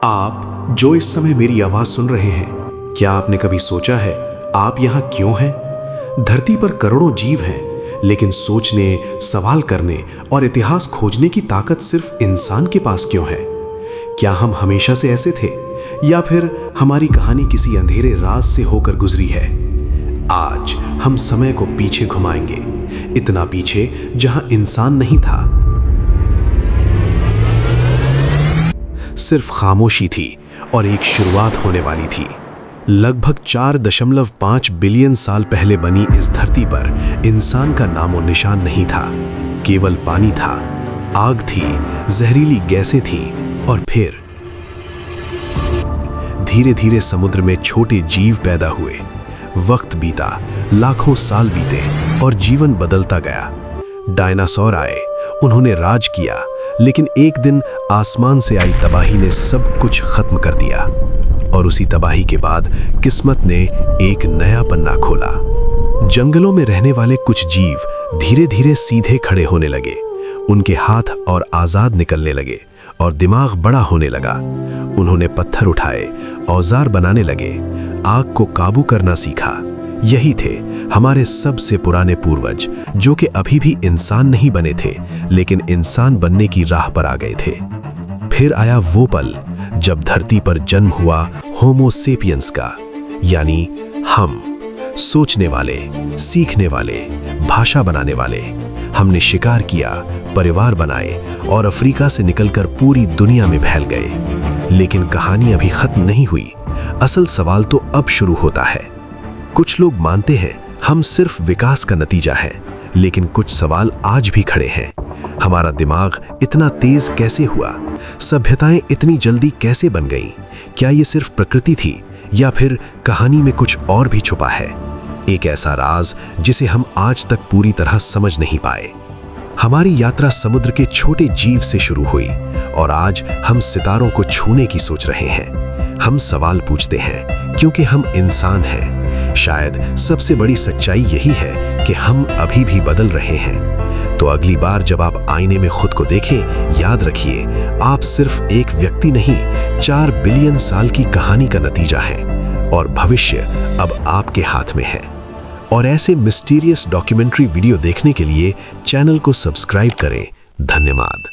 आप जो इस समय मेरी आवाज सुन रहे हैं, क्या आपने कभी सोचा है आप यहाँ क्यों हैं? धरती पर करोड़ों जीव हैं, लेकिन सोचने, सवाल करने और इतिहास खोजने की ताकत सिर्फ इंसान के पास क्यों है? क्या हम हमेशा से ऐसे थे या फिर हमारी कहानी किसी अंधेरे राज से होकर गुजरी है? आज हम समय को पीछे घुमाएंगे, इतना पीछे जहां इंसान नहीं था, सिर्फ खामोशी थी और एक शुरुआत होने वाली थी। लगभग 4.5 बिलियन साल पहले बनी इस धरती पर इंसान का नामो निशान नहीं था। केवल पानी था, आग थी, जहरीली गैसें थीं और फिर धीरे धीरे समुद्र में छोटे जीव पैदा हुए। वक्त बीता, लाखों साल बीते और जीवन बदलता गया। डायनासोर आए, उन्होंने राज किया, लेकिन एक दिन आसमान से आई तबाही ने सब कुछ खत्म कर दिया। और उसी तबाही के बाद किस्मत ने एक नया पन्ना खोला। जंगलों में रहने वाले कुछ जीव धीरे धीरे सीधे खड़े होने लगे। उनके हाथ और आजाद निकलने लगे और दिमाग बड़ा होने लगा। उन्होंने पत्थर उठाए, औजार बनाने लगे, आग को काबू करना सीखा। यही थे हमारे सबसे पुराने पूर्वज, जो कि अभी भी इंसान नहीं बने थे, लेकिन इंसान बनने की राह पर आ गए थे। फिर आया वो पल जब धरती पर जन्म हुआ होमो सेपियंस का, यानी हम, सोचने वाले, सीखने वाले, भाषा बनाने वाले। हमने शिकार किया, परिवार बनाए और अफ्रीका से निकलकर पूरी दुनिया में फैल गए। लेकिन कहानी अभी खत्म नहीं हुई। असल सवाल तो अब शुरू होता है। कुछ लोग मानते हैं हम सिर्फ विकास का नतीजा है, लेकिन कुछ सवाल आज भी खड़े हैं। हमारा दिमाग इतना तेज कैसे हुआ? सभ्यताएं इतनी जल्दी कैसे बन गईं? क्या ये सिर्फ प्रकृति थी या फिर कहानी में कुछ और भी छुपा है? एक ऐसा राज जिसे हम आज तक पूरी तरह समझ नहीं पाए। हमारी यात्रा समुद्र के छोटे जीव से शुरू हुई और आज हम सितारों को छूने की सोच रहे हैं। हम सवाल पूछते हैं क्योंकि हम इंसान हैं। शायद सबसे बड़ी सच्चाई यही है कि हम अभी भी बदल रहे हैं। तो अगली बार जब आप आईने में खुद को देखें, याद रखिए आप सिर्फ एक व्यक्ति नहीं, 4 बिलियन साल की कहानी का नतीजा है और भविष्य अब आपके हाथ में है। और ऐसे मिस्टीरियस डॉक्यूमेंट्री वीडियो देखने के लिए चैनल को सब्सक्राइब करें। धन्यवाद।